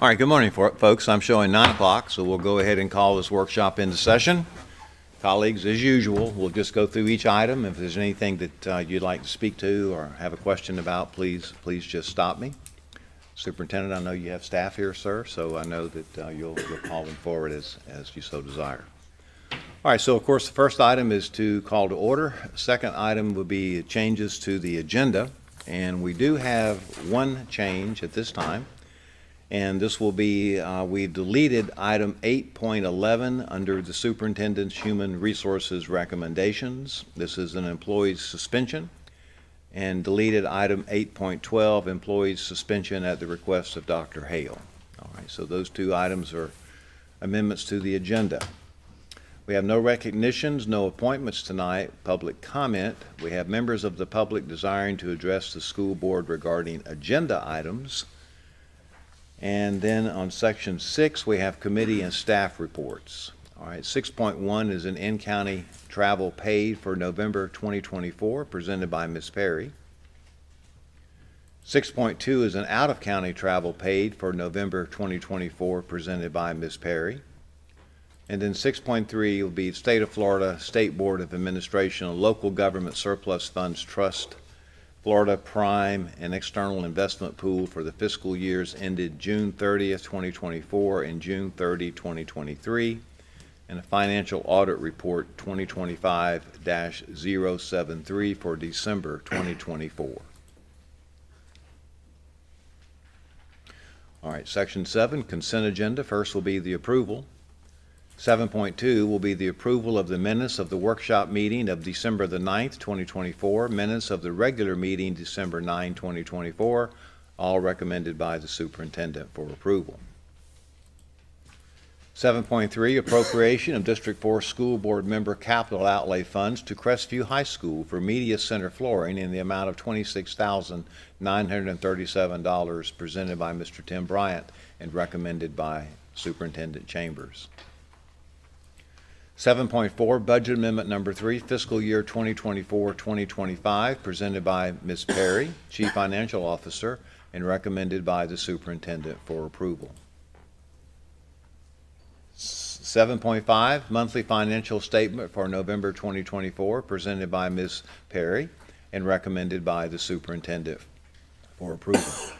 All right, good morning, folks. I'm showing 9 o'clock, so we'll go ahead and call this workshop into session. Colleagues, as usual, we'll just go through each item. If there's anything that you'd like to speak to or have a question about, please just stop me. Superintendent, I know you have staff here, sir, so I know that you'll call them forward as you so desire. All right, so of course the first item is to call to order. Second item would be changes to the agenda, and we do have one change at this time. And this will be, we deleted item 8.11 under the superintendent's human resources recommendations. This is an employee's suspension, and deleted item 8.12, employee's suspension at the request of Dr. Hale. All right, so those two items are amendments to the agenda. We have no recognitions, no appointments tonight, public comment. We have members of the public desiring to address the school board regarding agenda items. And then on section 6, we have committee and staff reports. All right, 6.1 is an in-county travel paid for November 2024, presented by Ms. Perry. 6.2 is an out-of-county travel paid for November 2024, presented by Ms. Perry. And then 6.3 will be State of Florida State Board of Administration and Local Government Surplus Funds Trust, Florida Prime and External Investment Pool for the fiscal years ended June 30th, 2024 and June 30, 2023, and a financial audit report 2025-073 for December 2024. All right, section 7, consent agenda. First will be the approval. 7.2 will be the approval of the minutes of the workshop meeting of December the 9th, 2024, minutes of the regular meeting December 9, 2024, all recommended by the superintendent for approval. 7.3, appropriation of District 4 School Board member capital outlay funds to Crestview High School for media center flooring in the amount of $26,937, presented by Mr. Tim Bryant and recommended by Superintendent Chambers. 7.4, Budget Amendment Number 3, Fiscal Year 2024-2025, presented by Ms. Perry, Chief Financial Officer, and recommended by the Superintendent for approval. 7.5, Monthly Financial Statement for November 2024, presented by Ms. Perry, and recommended by the Superintendent for approval.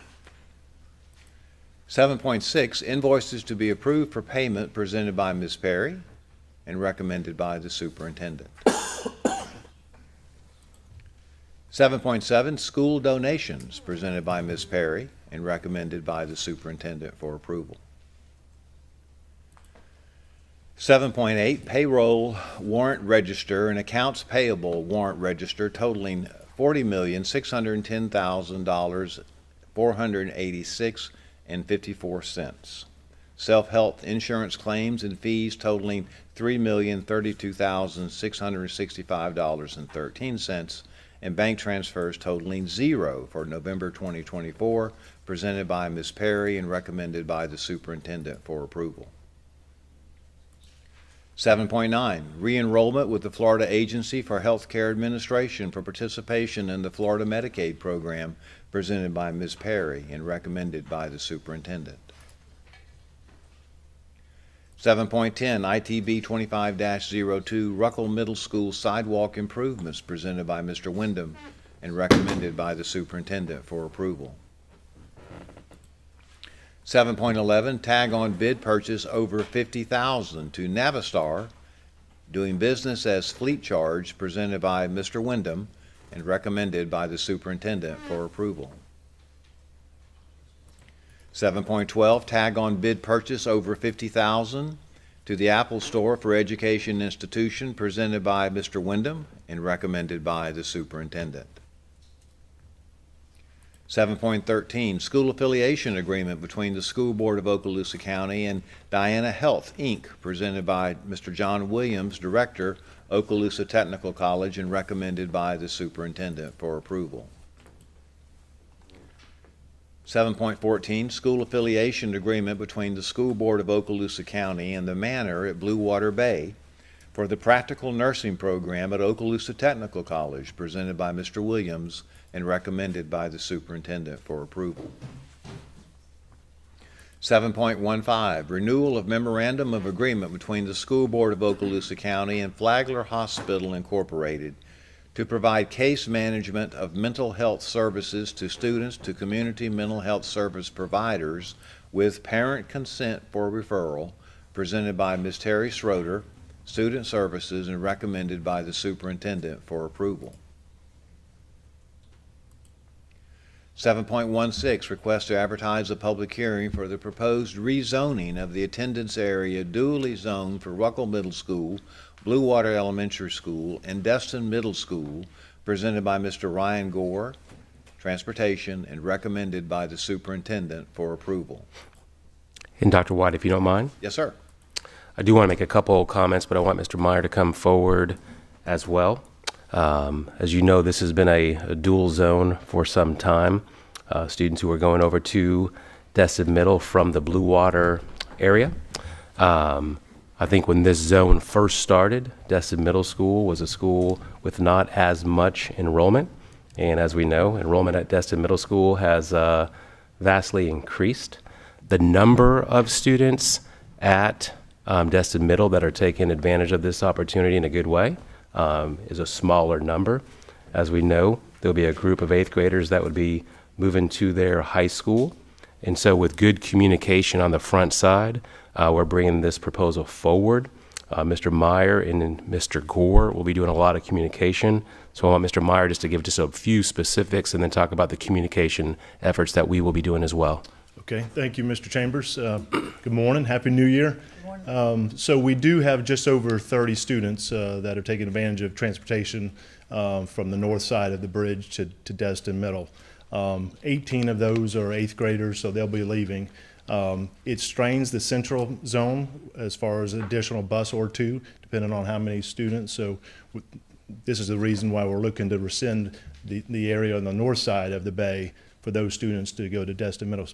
7.6, Invoices to be approved for payment, presented by Ms. Perry, and recommended by the superintendent. 7.7, school donations, presented by Ms. Perry and recommended by the superintendent for approval. 7.8, payroll warrant register and accounts payable warrant register totaling $40,610,486.54. Self-help insurance claims and fees totaling $3,032,665.13, and bank transfers totaling $0 for November 2024, presented by Ms. Perry and recommended by the superintendent for approval. 7.9, re-enrollment with the Florida Agency for Healthcare Administration for participation in the Florida Medicaid program, presented by Ms. Perry and recommended by the superintendent. 7.10, ITB 25-02, Ruckle Middle School Sidewalk Improvements, presented by Mr. Wyndham and recommended by the superintendent for approval. 7.11, tag on bid purchase over $50,000 to Navistar, doing business as Fleet Charge, presented by Mr. Wyndham and recommended by the superintendent for approval. 7.12, tag on bid purchase over $50,000 to the Apple Store for Education Institution, presented by Mr. Wyndham and recommended by the superintendent. 7.13, school affiliation agreement between the School Board of Okaloosa County and Diana Health, Inc., presented by Mr. John Williams, Director, Okaloosa Technical College, and recommended by the superintendent for approval. 7.14, school affiliation agreement between the School Board of Okaloosa County and the Manor at Blue Water Bay for the practical nursing program at Okaloosa Technical College, presented by Mr. Williams and recommended by the superintendent for approval. 7.15, renewal of memorandum of agreement between the School Board of Okaloosa County and Flagler Hospital Incorporated to provide case management of mental health services to students to community mental health service providers with parent consent for referral, presented by Ms. Terry Schroeder, Student Services, and recommended by the Superintendent for approval. 7.16, request to advertise a public hearing for the proposed rezoning of the attendance area dually zoned for Ruckle Middle School, Blue Water Elementary School, and Destin Middle School, presented by Mr. Ryan Gore, Transportation, and recommended by the Superintendent for approval. And Dr. White, if you don't mind? Yes, sir. I do want to make a couple comments, but I want Mr. Meyer to come forward as well. As you know, this has been a dual zone for some time. Students who are going over to Destin Middle from the Blue Water area. I think when this zone first started, Destin Middle School was a school with not as much enrollment. And as we know, enrollment at Destin Middle School has vastly increased. The number of students at Destin Middle that are taking advantage of this opportunity in a good way is a smaller number. As we know, there'll be a group of 8th graders that would be moving to their high school. And so with good communication on the front side, we're bringing this proposal forward. Mr. Meyer and Mr. Gore will be doing a lot of communication. So I want Mr. Meyer just to give just a few specifics and then talk about the communication efforts that we will be doing as well. Okay, thank you, Mr. Chambers. Good morning, Happy New Year. Good morning. So we do have just over 30 students that are taking advantage of transportation from the north side of the bridge to Destin Middle. 18 of those are 8th graders, so they'll be leaving. It strains the central zone as far as an additional bus or two, depending on how many students. So this is the reason why we're looking to rescind the area on the north side of the bay for those students to go to Destin Middle.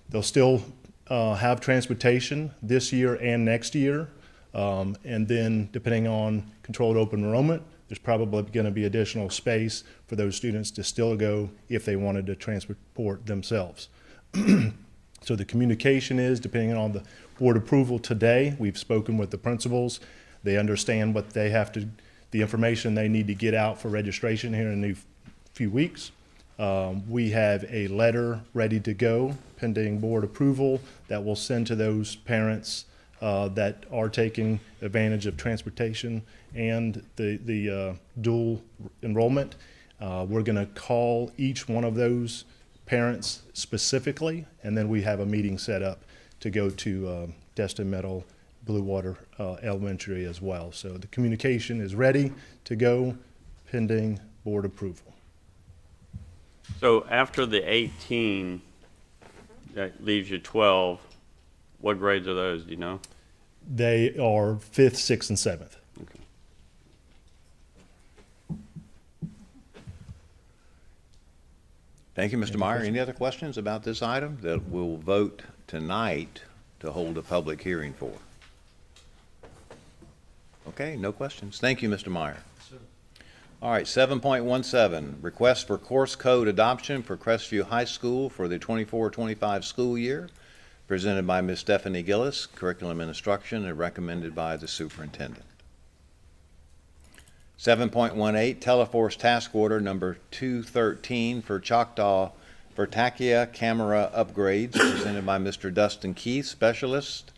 They'll still have transportation this year and next year. And then depending on controlled open enrollment, there's probably going to be additional space for those students to still go if they wanted to transport themselves. So the communication is, depending on the board approval today, we've spoken with the principals. They understand what they have to, the information they need to get out for registration here in a few weeks. We have a letter ready to go pending board approval that we'll send to those parents that are taking advantage of transportation and the dual enrollment. We're going to call each one of those parents specifically, and then we have a meeting set up to go to Destin Middle, Blue Water Elementary as well. So the communication is ready to go pending board approval. So after the 18, that leaves you 12. What grades are those, do you know? They are 5th, 6th, and 7th. Okay. Thank you, Mr. Meyer. Any other questions about this item that we'll vote tonight to hold a public hearing for? Okay, no questions. Thank you, Mr. Meyer. All right, 7.17, request for course code adoption for Crestview High School for the 24-25 school year, presented by Ms. Stephanie Gillis, Curriculum and Instruction, and recommended by the Superintendent. 7.18, Teleforce Task Order number 213 for Choctaw Vertakia camera upgrades, presented by Mr. Dustin Keith, Specialist,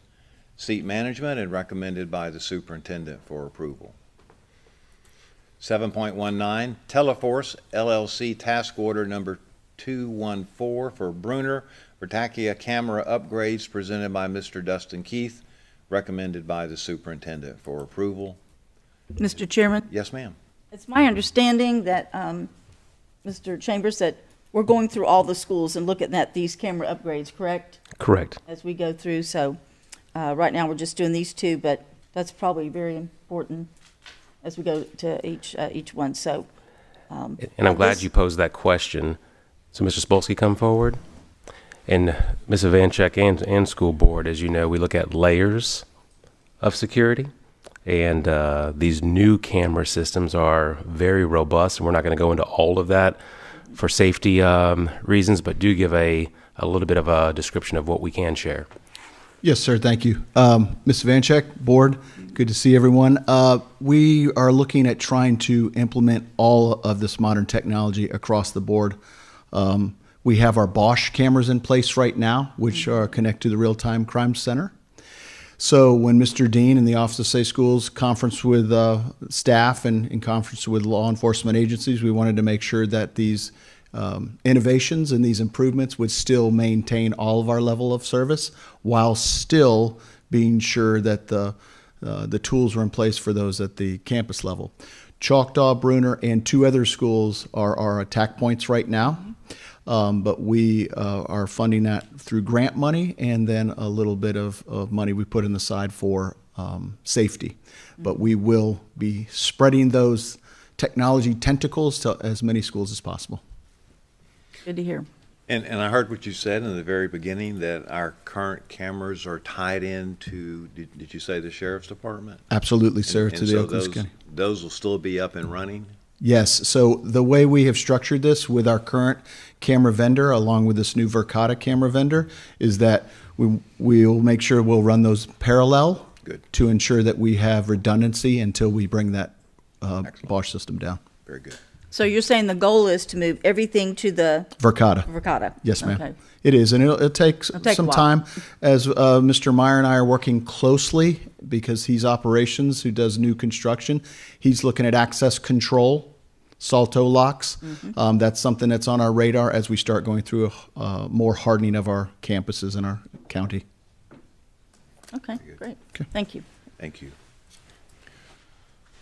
Seat Management, and recommended by the Superintendent for approval. 7.19, Teleforce LLC Task Order number 214 for Bruner Vertakia camera upgrades, presented by Mr. Dustin Keith, recommended by the Superintendent for approval. Mr. Chairman? Yes, ma'am. It's my understanding that, Mr. Chambers, that we're going through all the schools and looking at these camera upgrades, correct? Correct. As we go through, so right now we're just doing these two, but that's probably very important as we go to each one. So, And I'm glad you posed that question. So Mr. Spolsky, come forward. And Ms. Ivanchek and school board, as you know, we look at layers of security. And these new camera systems are very robust, and we're not going to go into all of that for safety reasons, but do give a a little bit of a description of what we can share. Yes, sir. Thank you. Mr. Vanchek, board, good to see everyone. We are looking at trying to implement all of this modern technology across the board. We have our Bosch cameras in place right now, which are connected to the Real-Time Crime Center. So when Mr. Dean and the Office of Safe Schools conference with staff and in conference with law enforcement agencies, we wanted to make sure that these innovations and these improvements would still maintain all of our level of service while still being sure that the tools were in place for those at the campus level. Choctaw, Bruner, and 2 other schools are our attack points right now. But we are funding that through grant money and then a little bit of money we put in the side for safety. But we will be spreading those technology tentacles to as many schools as possible. Good to hear. And I heard what you said in the very beginning, that our current cameras are tied into, did you say the Sheriff's Department? Absolutely, sir, And to the so Oakland County. those will still be up and running? Yes. So the way we have structured this with our current camera vendor, along with this new Verkada camera vendor, is that we'll make sure we'll run those parallel. Good. To ensure that we have redundancy until we bring that Bosch system down. Very good. So you're saying the goal is to move everything to the Verkada. Verkada? Yes, ma'am. Okay. It is, and it'll take take a some while. time. As Mr. Meyer and I are working closely, because he's operations who does new construction, he's looking at access control, Salto locks. That's something that's on our radar as we start going through a more hardening of our campuses in our county. Okay, great. Okay. Thank you. Thank you.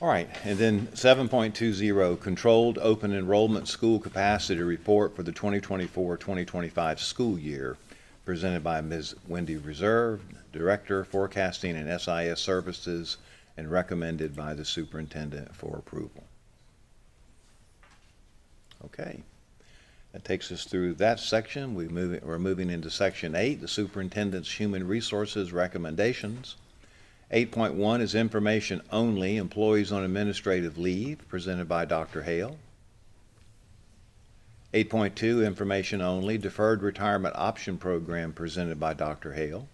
All right, and then 7.20, Controlled Open Enrollment School Capacity Report for the 2024-2025 school year, presented by Ms. Wendy Reserve, Director, Forecasting and SIS Services, and recommended by the Superintendent for approval. Okay, that takes us through that section. We're moving into Section 8, the Superintendent's Human Resources Recommendations. 8.1 is information only, employees on administrative leave, presented by Dr. Hale. 8.2, information only, deferred retirement option program, presented by Dr. Hale.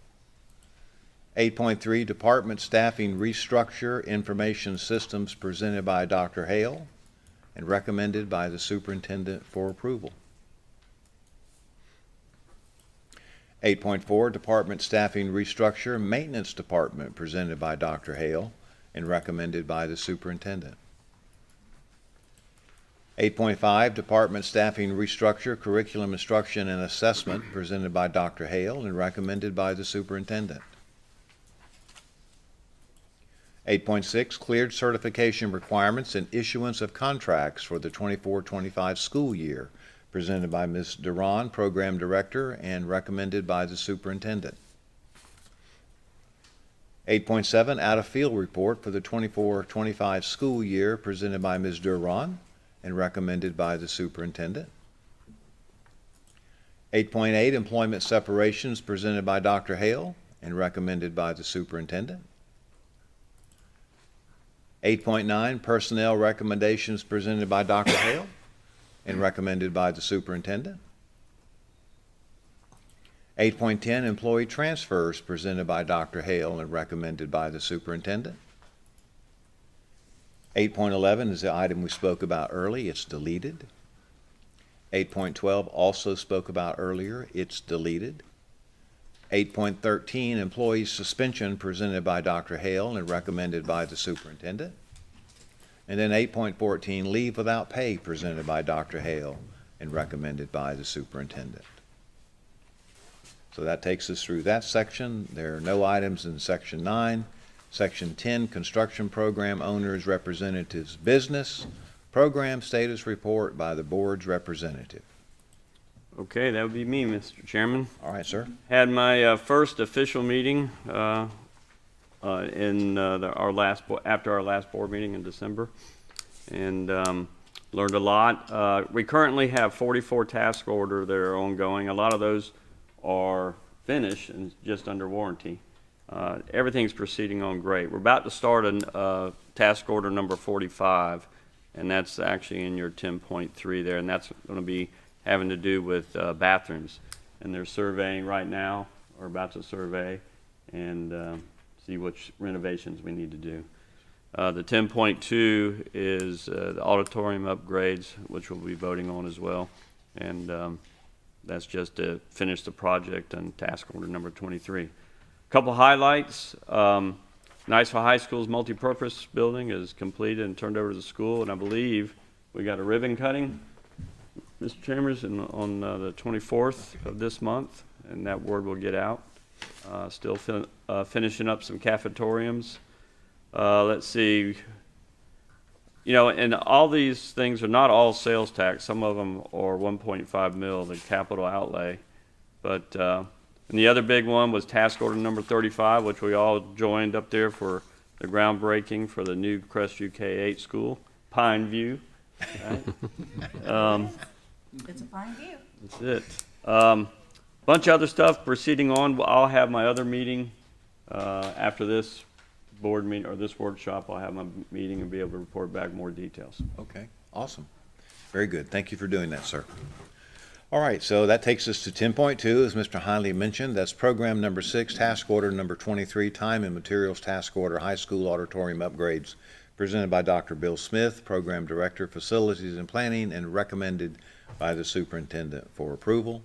8.3, department staffing restructure, information systems, presented by Dr. Hale and recommended by the superintendent for approval. 8.4, Department Staffing Restructure, Maintenance Department, presented by Dr. Hale and recommended by the superintendent. 8.5, Department Staffing Restructure, Curriculum Instruction and Assessment, presented by Dr. Hale and recommended by the superintendent. 8.6, Cleared Certification Requirements and Issuance of Contracts for the 24-25 school year, presented by Ms. Duran, Program Director, and recommended by the Superintendent. 8.7, Out of Field Report for the 24-25 school year, presented by Ms. Duran, and recommended by the Superintendent. 8.8, Employment Separations, presented by Dr. Hale, and recommended by the Superintendent. 8.9, Personnel Recommendations, presented by Dr. Hale, and recommended by the superintendent. 8.10, Employee Transfers, presented by Dr. Hale and recommended by the superintendent. 8.11 is the item we spoke about early. It's deleted. 8.12 also spoke about earlier. It's deleted. 8.13, Employee Suspension, presented by Dr. Hale and recommended by the superintendent. And then 8.14, Leave Without Pay, presented by Dr. Hale and recommended by the superintendent. So that takes us through that section. There are no items in Section 9. Section 10, Construction Program Owners Representatives Business, Program Status Report by the Board's Representative. Okay, that would be me, Mr. Chairman. All right, sir. Had my first official meeting after our last board meeting in December, and learned a lot. We currently have 44 task orders that are ongoing. A lot of those are finished and just under warranty. Everything's proceeding on great. We're about to start a task order number 45, and that's actually in your 10.3 there, and that's going to be having to do with bathrooms. and they're surveying right now, or about to survey, and see which renovations we need to do. The 10.2 is the auditorium upgrades, which we'll be voting on as well, and that's just to finish the project on task order number 23. A couple highlights. Niceville High School's multipurpose building is completed and turned over to the school, and I believe we got a ribbon cutting, Mr. Chambers, on the 24th of this month, and that word will get out. Still finishing up some cafetoriums. Let's see. You know, and all these things are not all sales tax. Some of them are 1.5 mil, the capital outlay. But and the other big one was task order number 35, which we all joined up there for the groundbreaking for the new Crestview K-8 school, Pine View. Right? It's a fine view. That's it. Bunch of other stuff proceeding on. I'll have my other meeting after this board meeting, or this workshop. I'll have my meeting and be able to report back more details. Okay, awesome. Very good. Thank you for doing that, sir. All right, so that takes us to 10.2, as Mr. Heinley mentioned. That's program number 6, task order number 23, time and materials task order, high school auditorium upgrades, presented by Dr. Bill Smith, Program Director, Facilities and Planning, and recommended by the Superintendent for approval.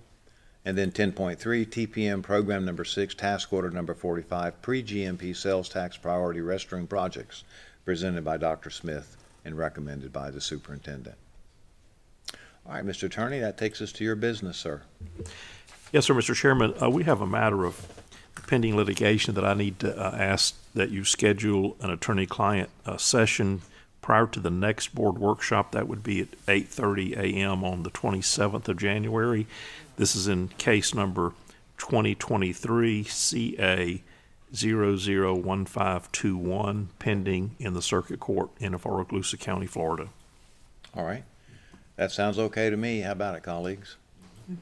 And then 10.3, TPM program number 6, task order number 45, pre-GMP sales tax priority restroom projects, presented by Dr. Smith and recommended by the Superintendent. All right, Mr. Attorney, that takes us to your business, sir. Yes, sir, Mr. Chairman. We have a matter of pending litigation that I need to ask that you schedule an attorney-client session prior to the next board workshop. That would be at 8:30 a.m. on the 27th of January. This is in case number 2023 CA 001521, pending in the Circuit Court in Okaloosa County, Florida. All right. That sounds okay to me. How about it, colleagues?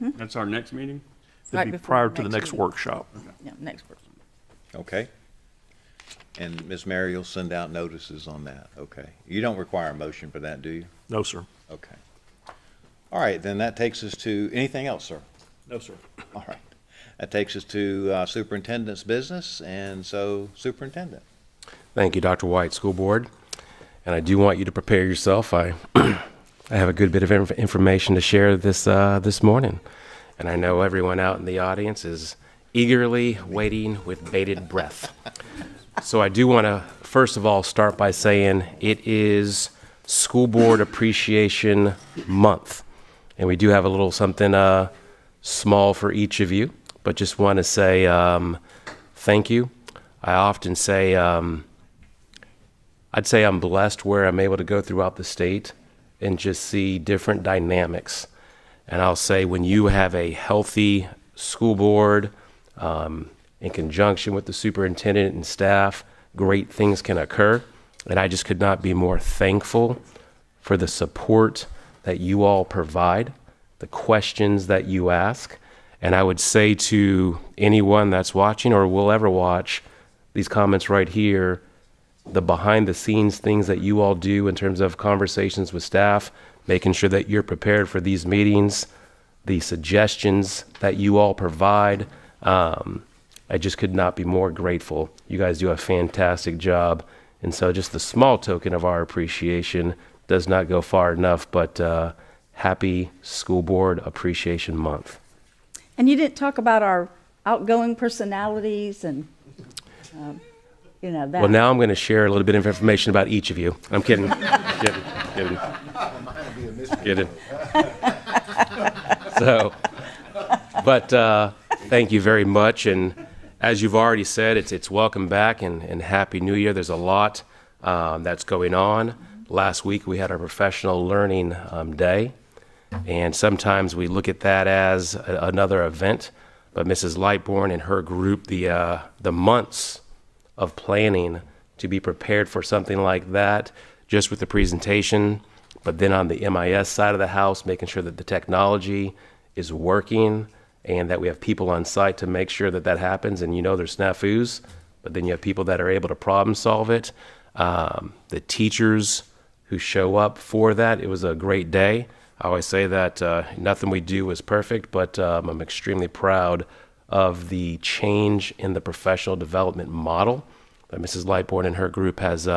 That's our next meeting? It'd Right be before prior the to the next next meeting. workshop. Yeah, next person. Okay. And Ms. Mary, you'll send out notices on that. Okay. You don't require a motion for that, do you? No, sir. Okay. All right, then that takes us to, anything else, sir? No, sir. All right. That takes us to superintendent's business, and so Superintendent. Thank you, Dr. White, School Board. And I do want you to prepare yourself. I have a good bit of information to share this morning. And I know everyone out in the audience is eagerly waiting with bated breath. So I do want to, first of all, start by saying it is School Board Appreciation Month. And we do have a little something small for each of you, but just want to say thank you. I often say, I'd say I'm blessed where I'm able to go throughout the state and just see different dynamics. And I'll say when you have a healthy school board in conjunction with the superintendent and staff, great things can occur. And I just could not be more thankful for the support that you all provide, the questions that you ask. And I would say to anyone that's watching or will ever watch these comments right here, the behind the scenes things that you all do in terms of conversations with staff, making sure that you're prepared for these meetings, the suggestions that you all provide, I just could not be more grateful. You guys do a fantastic job. And so just the small token of our appreciation does not go far enough, but happy School Board Appreciation Month. And you didn't talk about our outgoing personalities and, you know, that. Well, now I'm going to share a little bit of information about each of you. I'm kidding. Kidding. Kidding. So, but thank you very much. And as you've already said, it's welcome back and Happy New Year. There's a lot that's going on. Last week we had our Professional Learning Day. And sometimes we look at that as another event. But Mrs. Lightbourne and her group, the months of planning to be prepared for something like that, just with the presentation, but then on the MIS side of the house, making sure that the technology is working and that we have people on site to make sure that that happens. And you know there's snafus, but then you have people that are able to problem solve it. The teachers who show up for that, it was a great day. I always say that nothing we do is perfect, but I'm extremely proud of the change in the professional development model that Mrs. Lightbourne and her group has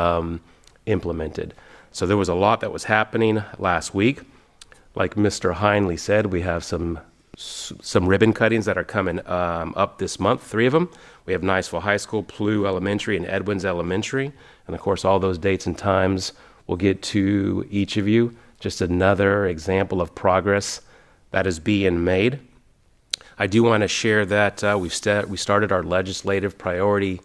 implemented. So there was a lot that was happening last week. Like Mr. Heinley said, we have some ribbon cuttings that are coming up this month, 3 of them. We have Niceville High School, Plough Elementary, and Edwins Elementary. And of course, all those dates and times we'll get to each of you. Just another example of progress that is being made. I do want to share that we started our legislative priority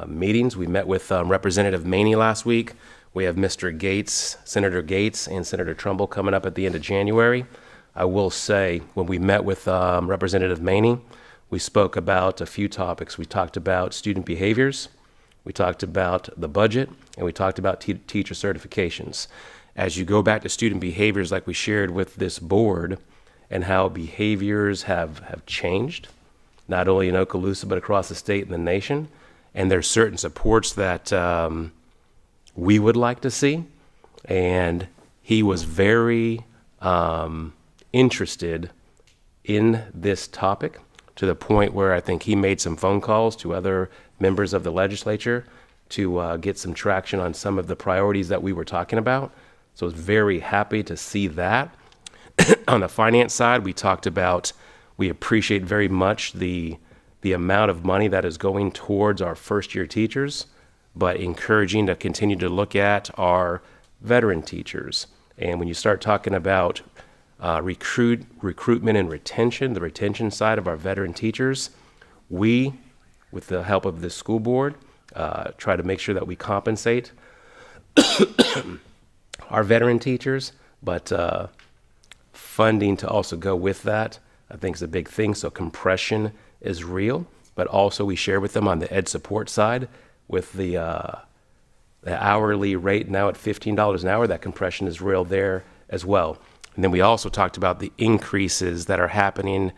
meetings. We met with Representative Maney last week. We have Mr. Gates, Senator Gates, and Senator Trumbull coming up at the end of January. I will say, when we met with Representative Maney, we spoke about a few topics. We talked about student behaviors, we talked about the budget, and we talked about teacher certifications. As you go back to student behaviors, like we shared with this board, and how behaviors have changed, not only in Okaloosa, but across the state and the nation, and there's certain supports that we would like to see, and he was very interested in this topic, to the point where I think he made some phone calls to other members of the legislature to get some traction on some of the priorities that we were talking about. So I was very happy to see that. On the finance side, we talked about, we appreciate very much the amount of money that is going towards our first-year teachers, but encouraging to continue to look at our veteran teachers. And when you start talking about recruitment and retention, the retention side of our veteran teachers, we, with the help of the school board, try to make sure that we compensate our veteran teachers, but funding to also go with that, I think, is a big thing. So compression is real, but also we share with them on the ed support side with the hourly rate now at $15 an hour. That compression is real there as well. And then we also talked about the increases that are happening,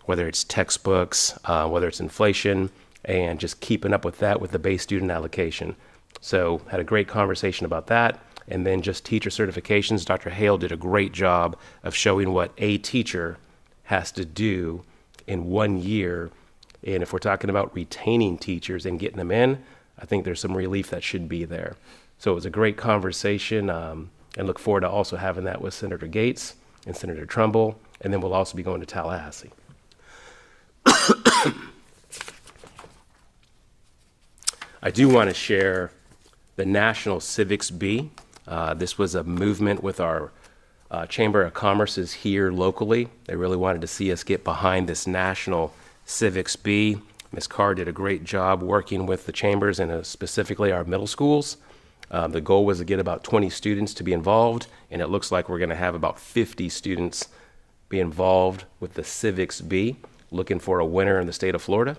whether it's textbooks, whether it's inflation, and just keeping up with that with the base student allocation. So had a great conversation about that. And then just teacher certifications. Dr. Hale did a great job of showing what a teacher has to do in 1 year. And if we're talking about retaining teachers and getting them in, I think there's some relief that should be there. So it was a great conversation, and look forward to also having that with Senator Gates and Senator Trumbull. And then we'll also be going to Tallahassee. I do want to share the National Civics Bee. This was a movement with our Chamber of Commerce's here locally. They really wanted to see us get behind this National Civics Bee. Ms. Carr did a great job working with the chambers and specifically our middle schools. The goal was to get about 20 students to be involved, and it looks like we're going to have about 50 students be involved with the Civics Bee, looking for a winner in the state of Florida.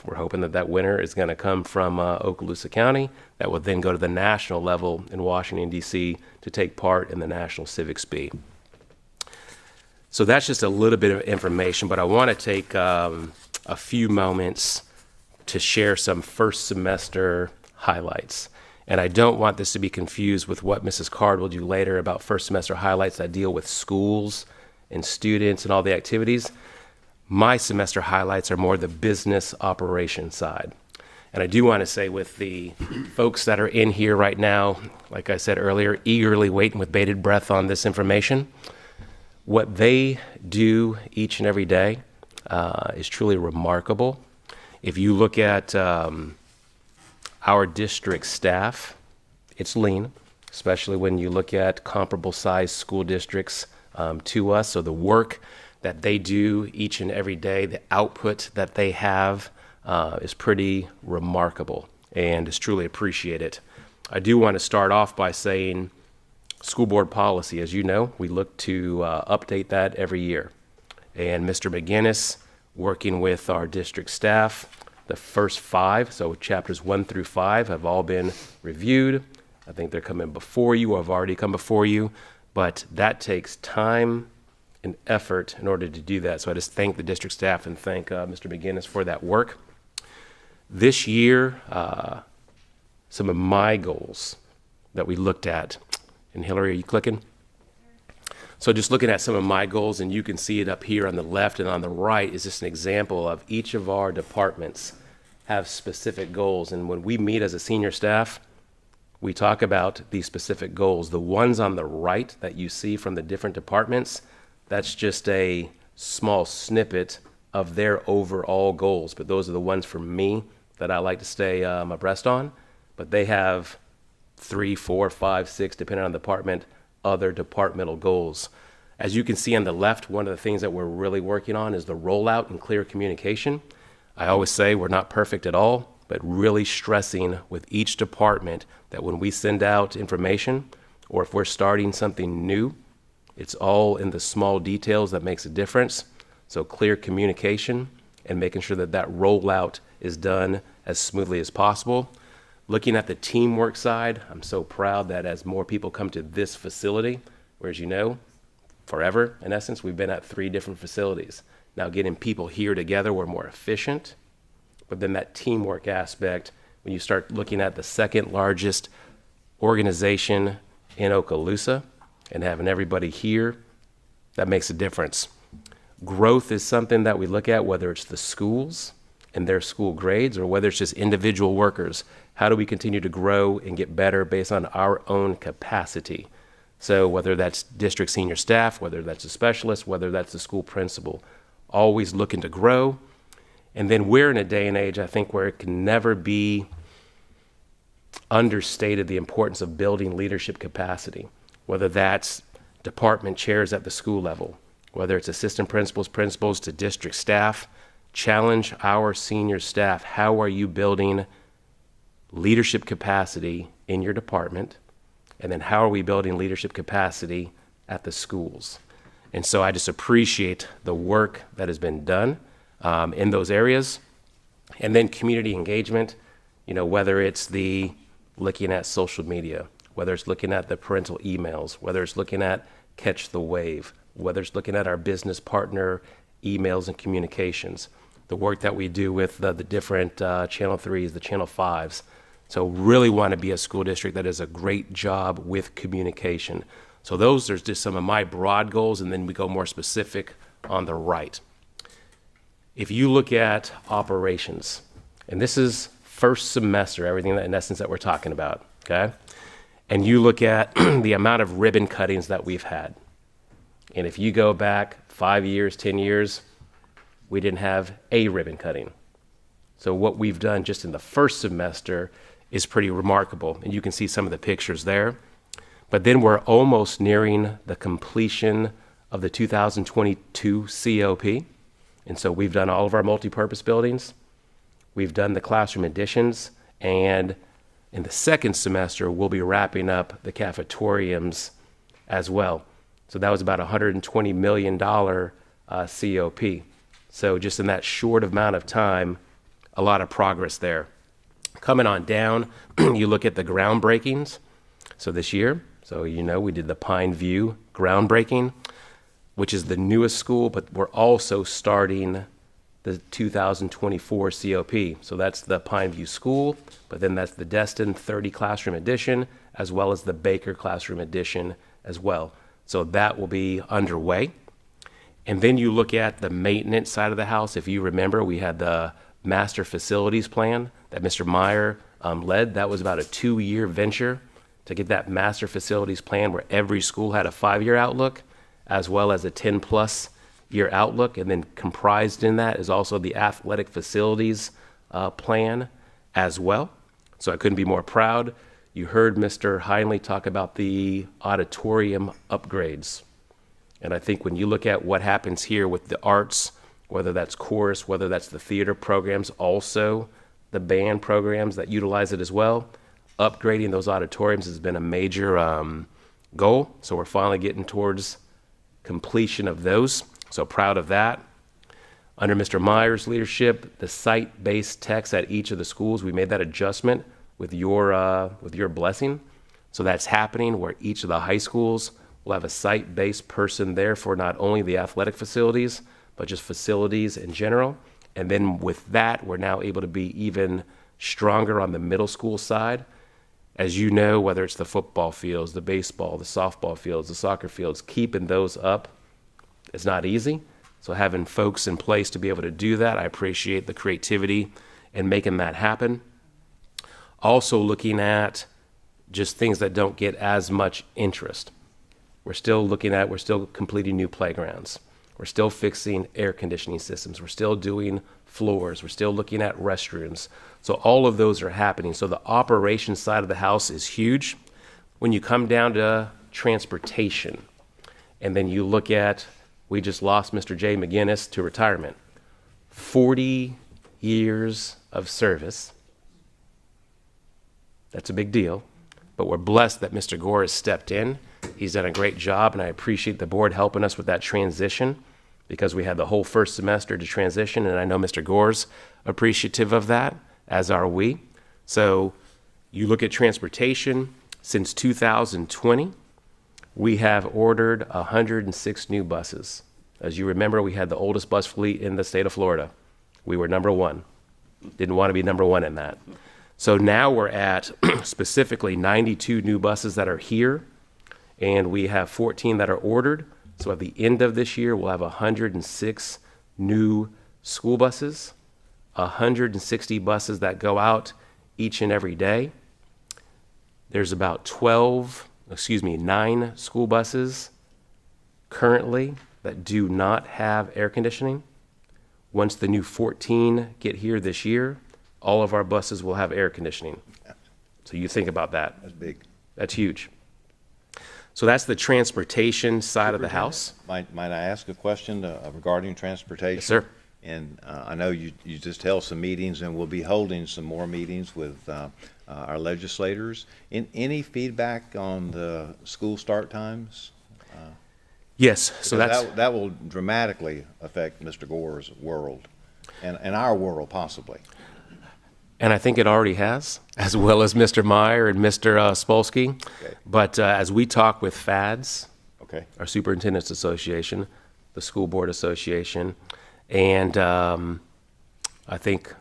We're hoping that that winner is going to come from Okaloosa County. That will then go to the national level in Washington, D.C. to take part in the National Civics Bee. So that's just a little bit of information, but I want to take a few moments to share some first semester highlights. And I don't want this to be confused with what Mrs. Card will do later about first semester highlights that deal with schools and students and all the activities. My semester highlights are more the business operation side. And I do want to say, with the folks that are in here right now, like I said earlier, eagerly waiting with bated breath on this information, what they do each and every day is truly remarkable. If you look at our district staff, it's lean, especially when you look at comparable sized school districts to us. So the work that they do each and every day, the output that they have is pretty remarkable and is truly appreciated. I do want to start off by saying school board policy. As you know, we look to update that every year. And Mr. McGinnis, working with our district staff, the first 5, so chapters 1 through 5, have all been reviewed. I think they're coming before you or have already come before you, but that takes time and effort in order to do that. So I just thank the district staff and thank Mr. McGinnis for that work. This year, some of my goals that we looked at, and Hillary, are you clicking? So just looking at some of my goals, and you can see it up here on the left and on the right, is just an example of each of our departments have specific goals. And when we meet as a senior staff, we talk about these specific goals. The ones on the right that you see from the different departments, that's just a small snippet of their overall goals. But those are the ones for me that I like to stay abreast on. But they have 3, 4, 5, 6, depending on the department, other departmental goals. As you can see on the left, one of the things that we're really working on is the rollout and clear communication. I always say we're not perfect at all, but really stressing with each department that when we send out information or if we're starting something new, it's all in the small details that makes a difference. So clear communication and making sure that that rollout is done as smoothly as possible. Looking at the teamwork side, I'm so proud that as more people come to this facility, where as you know, forever, in essence, we've been at 3 different facilities. Now getting people here together, we're more efficient. But then that teamwork aspect, when you start looking at the second largest organization in Okaloosa and having everybody here, that makes a difference. Growth is something that we look at, whether it's the schools and their school grades or whether it's just individual workers. How do we continue to grow and get better based on our own capacity? So whether that's district senior staff, whether that's a specialist, whether that's the school principal, always looking to grow. And then we're in a day and age, I think, where it can never be understated the importance of building leadership capacity, whether that's department chairs at the school level, whether it's assistant principals, principals to district staff. Challenge our senior staff. How are you building leadership capacity in your department? And then how are we building leadership capacity at the schools? And so I just appreciate the work that has been done in those areas. And then community engagement, whether it's the looking at social media, whether it's looking at the parental emails, whether it's looking at Catch the Wave, whether it's looking at our business partner emails and communications, the work that we do with the different Channel 3s, the Channel 5s. So really want to be a school district that does a great job with communication. So those are just some of my broad goals, and then we go more specific on the right. If you look at operations, and this is first semester, everything that in essence that we're talking about, okay? And you look at the amount of ribbon cuttings that we've had. And if you go back 5 years, 10 years, we didn't have a ribbon cutting. So what we've done just in the first semester is pretty remarkable. And you can see some of the pictures there. But then we're almost nearing the completion of the 2022 COP. And so we've done all of our multipurpose buildings. We've done the classroom additions. And in the second semester, we'll be wrapping up the cafetoriums as well. So that was about $120 million COP. So just in that short amount of time, a lot of progress there. Coming on down, you look at the groundbreakings. So this year, we did the Pine View groundbreaking, which is the newest school, but we're also starting the 2024 COP. So that's the Pine View School, but then that's the Destin 30 Classroom Addition, as well as the Baker Classroom Addition as well. So that will be underway. And then you look at the maintenance side of the house. If you remember, we had the master facilities plan that Mr. Meyer led. That was about a 2-year venture to get that master facilities plan where every school had a 5-year outlook as well as a 10+ year outlook. And then comprised in that is also the athletic facilities plan as well. So I couldn't be more proud. You heard Mr. Heinley talk about the auditorium upgrades. And I think when you look at what happens here with the arts, whether that's chorus, whether that's the theater programs, also the band programs that utilize it as well, upgrading those auditoriums has been a major goal. So we're finally getting towards completion of those. So proud of that. Under Mr. Meyer's leadership, the site-based techs at each of the schools, we made that adjustment with your blessing. So that's happening where each of the high schools will have a site-based person there for not only the athletic facilities, but just facilities in general. And then with that, we're now able to be even stronger on the middle school side. As you know, whether it's the football fields, the baseball, the softball fields, the soccer fields, keeping those up is not easy. So having folks in place to be able to do that, I appreciate the creativity and making that happen. Also looking at just things that don't get as much interest. We're still completing new playgrounds. We're still fixing air conditioning systems. We're still doing floors. We're still looking at restrooms. So all of those are happening. So the operations side of the house is huge. When you come down to transportation, and then you look at, we just lost Mr. Jay McGinnis to retirement. 40 years of service. That's a big deal. But we're blessed that Mr. Gore has stepped in. He's done a great job, and I appreciate the board helping us with that transition, because we had the whole first semester to transition, and I know Mr. Gore's appreciative of that, as are we. So you look at transportation, since 2020, we have ordered 106 new buses. As you remember, we had the oldest bus fleet in the state of Florida. We were number one. Didn't want to be number one in that. So now we're at specifically 92 new buses that are here, and we have 14 that are ordered. So at the end of this year, we'll have 106 new school buses, 160 buses that go out each and every day. There's about 9 school buses currently that do not have air conditioning. Once the new 14 get here this year, all of our buses will have air conditioning. So you think about that. That's big. That's huge. So that's the transportation side of the house. Might I ask a question regarding transportation? Yes, sir. And I know you just held some meetings, and we'll be holding some more meetings with our legislators. Any feedback on the school start times? Yes, so Because that's, that will dramatically affect Mr. Gore's world, and our world possibly. and I think it already has, as well as Mr. Meyer and Mr. Spolsky. Okay. But as we talk with FADS, Okay. our Superintendent's Association, the School Board Association, and I think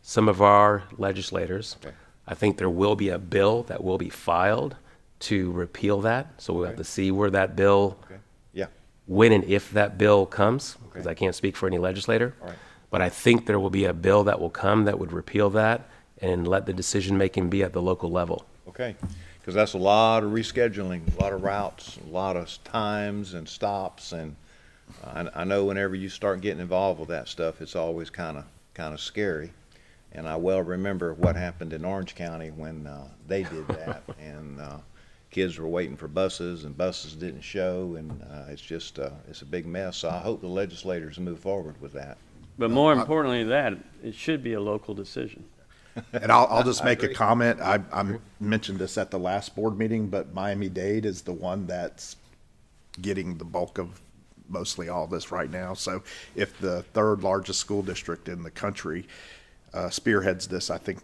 some of our legislators, Okay. I think there will be a bill that will be filed to repeal that. So we'll have to see where that bill, Okay. Yeah. when and if that bill comes, because Okay. I can't speak for any legislator. All right. But I think there will be a bill that will come that would repeal that and let the decision-making be at the local level. Okay. Because that's a lot of rescheduling, a lot of routes, a lot of times and stops, and I know whenever you start getting involved with that stuff, it's always kind of scary. And I well remember what happened in Orange County when they did that, and kids were waiting for buses, and buses didn't show, and it's just it's a big mess. So I hope the legislators move forward with that. But more importantly than that, it should be a local decision. And I'll just make a comment. I mentioned this at the last board meeting, but Miami-Dade is the one that's getting the bulk of mostly all this right now. So if the third largest school district in the country spearheads this, I think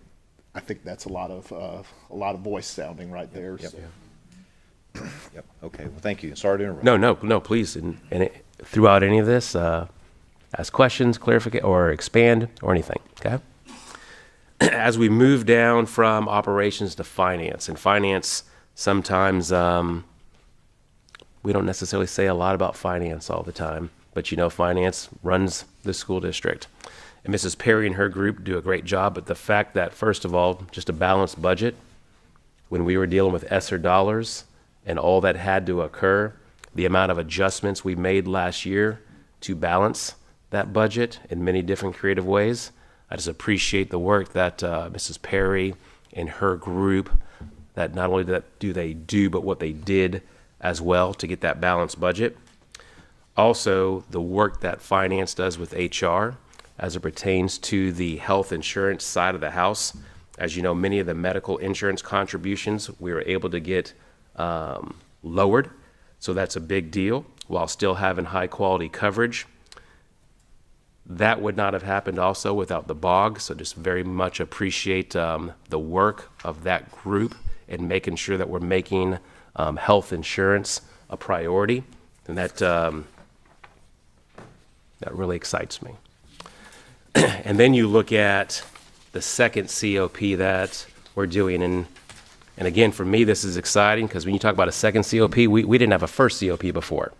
that's a lot of voice sounding right there. Yep. So. Yep. Okay. Well, thank you. Sorry to interrupt. No, please. And throughout any of this, ask questions, clarify, or expand, or anything, okay? As we move down from operations to finance, and finance, sometimes we don't necessarily say a lot about finance all the time, but you know, finance runs the school district. And Mrs. Perry and her group do a great job, but the fact that, first of all, just a balanced budget, when we were dealing with ESSER dollars and all that had to occur, the amount of adjustments we made last year to balance that budget in many different creative ways. I just appreciate the work that Mrs. Perry and her group, that not only do they do, but what they did as well to get that balanced budget. Also, the work that finance does with HR as it pertains to the health insurance side of the house. As you know, many of the medical insurance contributions we were able to get lowered, so that's a big deal, while still having high quality coverage. That would not have happened also without the BOG, so just very much appreciate the work of that group and making sure that we're making health insurance a priority, and that really excites me. And then you look at the second COP that we're doing, and And again, for me, this is exciting because when you talk about a second COP, we didn't have a first COP before.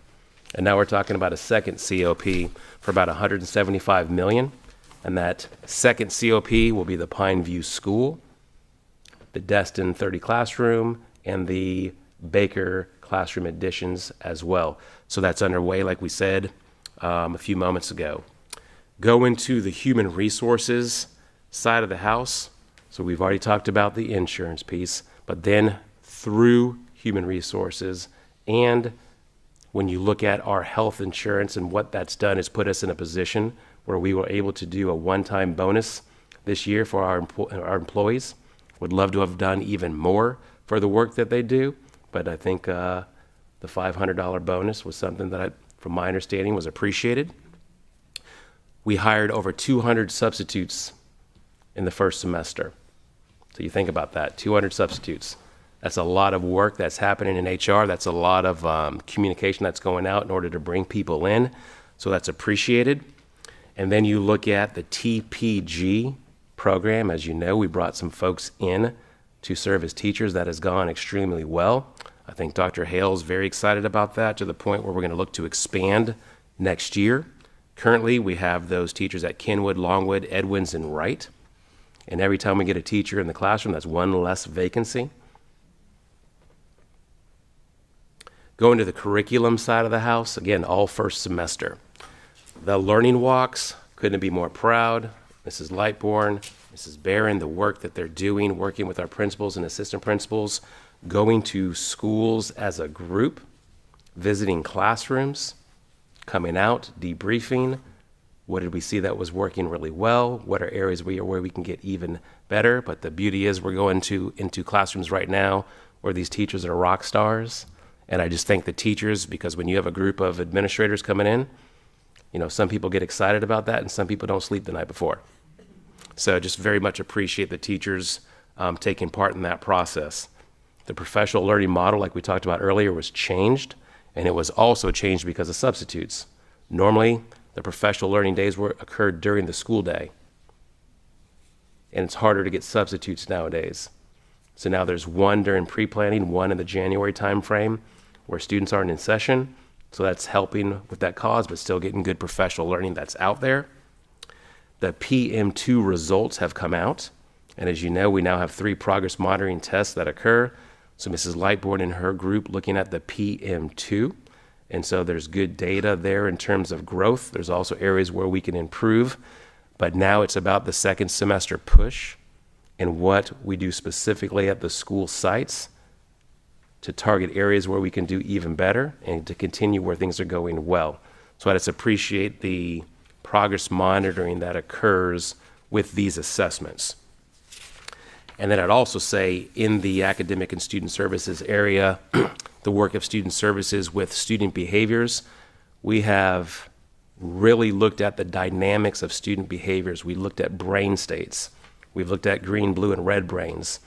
And now we're talking about a second COP for about $175 million. And that second COP will be the Pine View School, the Destin 30 classroom, and the Baker classroom additions as well. So that's underway, like we said a few moments ago. Go into the human resources side of the house. So we've already talked about the insurance piece, but then through human resources, and when you look at our health insurance and what that's done is put us in a position where we were able to do a one-time bonus this year for our employees. Would love to have done even more for the work that they do, but I think the $500 bonus was something that, from my understanding, was appreciated. We hired over 200 substitutes in the first semester. So you think about that, 200 substitutes. That's a lot of work that's happening in HR. That's a lot of communication that's going out in order to bring people in. So that's appreciated. And then you look at the TPG program. As you know, we brought some folks in to serve as teachers. That has gone extremely well. I think Dr. Hale's very excited about that, to the point where we're going to look to expand next year. Currently, we have those teachers at Kenwood, Longwood, Edwins, and Wright. And every time we get a teacher in the classroom, that's one less vacancy. Going to the curriculum side of the house, again, all first semester. The learning walks, couldn't be more proud. Mrs. Lightbourne, Mrs. Barron, the work that they're doing, working with our principals and assistant principals, going to schools as a group, visiting classrooms, coming out, debriefing. What did we see that was working really well? What are areas where we can get even better? But the beauty is we're going into classrooms right now where these teachers are rock stars. And I just thank the teachers, because when you have a group of administrators coming in, some people get excited about that and some people don't sleep the night before. So I just very much appreciate the teachers taking part in that process. The professional learning model, like we talked about earlier, was changed, and it was also changed because of substitutes. Normally, the professional learning days occurred during the school day, and it's harder to get substitutes nowadays. So now there's one during pre-planning, one in the January timeframe where students aren't in session. So that's helping with that cause, but still getting good professional learning that's out there. The PM2 results have come out. And as you know, we now have 3 progress monitoring tests that occur. So Mrs. Lightbourne and her group looking at the PM2. And so there's good data there in terms of growth. There's also areas where we can improve. But now it's about the second semester push and what we do specifically at the school sites to target areas where we can do even better and to continue where things are going well. So I just appreciate the progress monitoring that occurs with these assessments. And then I'd also say in the academic and student services area, the work of student services with student behaviors, we have really looked at the dynamics of student behaviors. We looked at brain states. We've looked at green, blue, and red brains.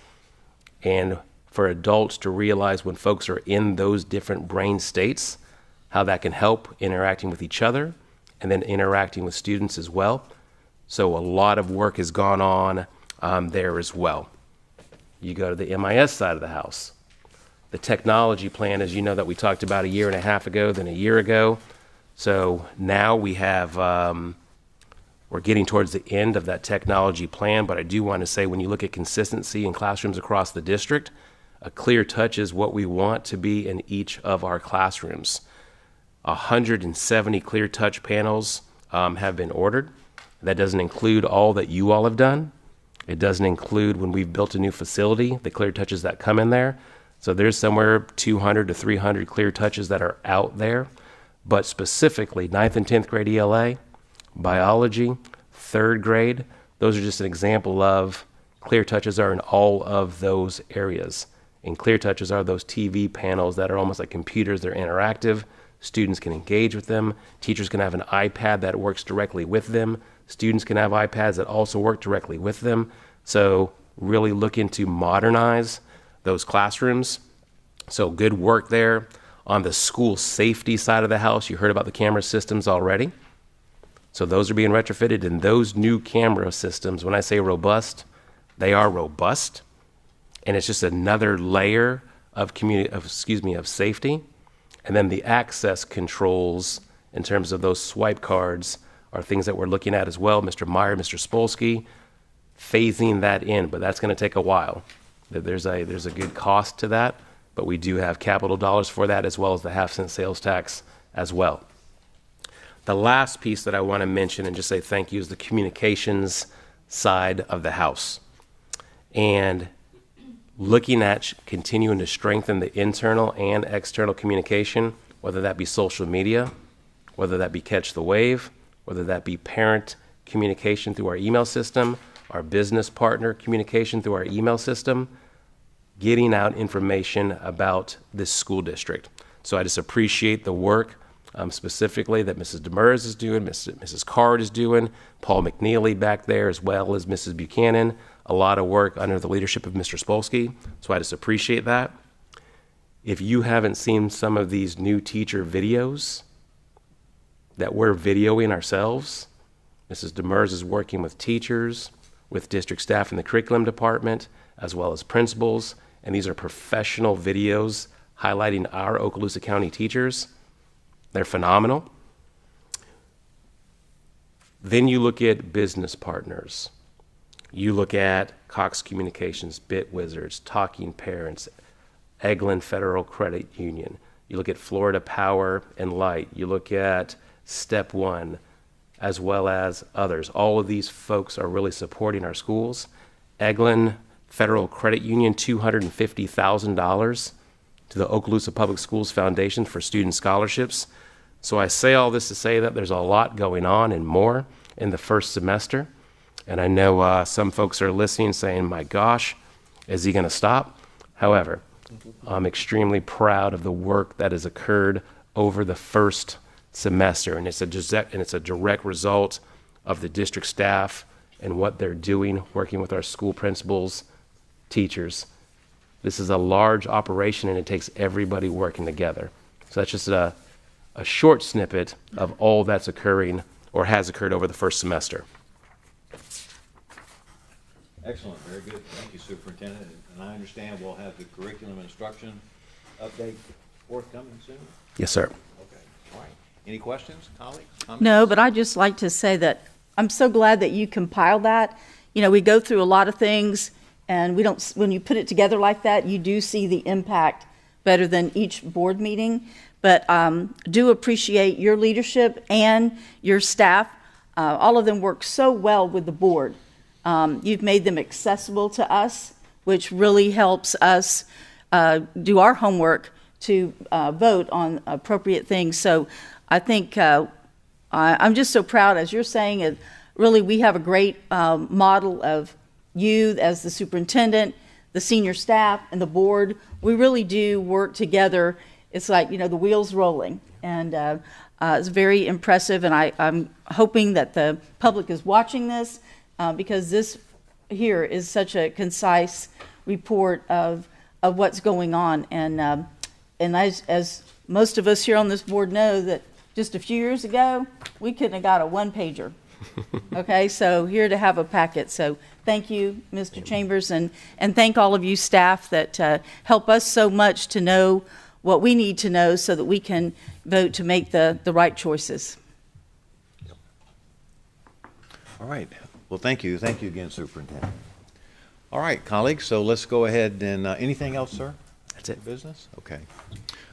And for adults to realize when folks are in those different brain states, how that can help interacting with each other and then interacting with students as well. So a lot of work has gone on there as well. You go to the MIS side of the house. The technology plan, as you know, that we talked about a year and a half ago, then a year ago. So now we have, we're getting towards the end of that technology plan, but I do want to say when you look at consistency in classrooms across the district, a clear touch is what we want to be in each of our classrooms. 170 clear touch panels have been ordered. That doesn't include all that you all have done. It doesn't include when we've built a new facility, the clear touches that come in there. So there's somewhere 200 to 300 clear touches that are out there. But specifically, 9th and 10th grade ELA, biology, 3rd grade, those are just an example of clear touches are in all of those areas. And clear touches are those TV panels that are almost like computers. They're interactive. Students can engage with them. Teachers can have an iPad that works directly with them. Students can have iPads that also work directly with them. So really looking to modernize those classrooms. So good work there. On the school safety side of the house, you heard about the camera systems already. So those are being retrofitted, and those new camera systems, when I say robust, they are robust. and it's just another layer of of safety. And then the access controls in terms of those swipe cards are things that we're looking at as well. Mr. Meyer, Mr. Spolsky, phasing that in, but that's going to take a while. There's a good cost to that, but we do have capital dollars for that, as well as the half-cent sales tax as well. The last piece that I want to mention and just say thank you is the communications side of the house. And looking at continuing to strengthen the internal and external communication, whether that be social media, whether that be Catch the Wave, whether that be parent communication through our email system, our business partner communication through our email system, getting out information about this school district. So I just appreciate the work specifically that Mrs. Demers is doing, Mrs. Card is doing, Paul McNeely back there, as well as Mrs. Buchanan. A lot of work under the leadership of Mr. Spolsky, so I just appreciate that. If you haven't seen some of these new teacher videos that we're videoing ourselves, Mrs. Demers is working with teachers, with district staff in the curriculum department, as well as principals, and these are professional videos highlighting our Okaloosa County teachers. They're phenomenal. Then you look at business partners. You look at Cox Communications, BitWizards, Talking Parents, Eglin Federal Credit Union. You look at Florida Power and Light. You look at Step One, as well as others. All of these folks are really supporting our schools. Eglin Federal Credit Union, $250,000 to the Okaloosa Public Schools Foundation for student scholarships. So I say all this to say that there's a lot going on and more in the first semester. And I know some folks are listening saying, my gosh, is he going to stop? However, I'm extremely proud of the work that has occurred over the first semester. And it's a direct result of the district staff and what they're doing, working with our school principals, teachers. This is a large operation and it takes everybody working together. So that's just a short snippet of all that's occurring or has occurred over the first semester. Excellent, very good. Thank you, Superintendent. And I understand we'll have the curriculum instruction update forthcoming soon? Yes, sir. Okay, all right. Any questions, colleagues, comments? No, but I'd just like to say that I'm so glad that you compiled that. You know, we go through a lot of things, and we don't, when you put it together like that, you do see the impact better than each board meeting. But do appreciate your leadership and your staff. All of them work so well with the board. You've made them accessible to us, which really helps us do our homework to vote on appropriate things. So I think I'm just so proud, as you're saying, really we have a great model of you as the superintendent, the senior staff, and the board. We really do work together. It's like, you know, the wheels rolling. And it's very impressive, and I'm hoping that the public is watching this because this here is such a concise report of what's going on. And as most of us here on this board know, that just a few years ago, we couldn't have got a one-pager. Okay, so here to have a packet. So thank you, Mr. Chambers, and thank all of you staff that help us so much to know what we need to know so that we can vote to make the right choices. All right. Well, thank you. Thank you again, Superintendent. All right, colleagues, so let's go ahead and, anything else, sir? That's it. Business? Okay.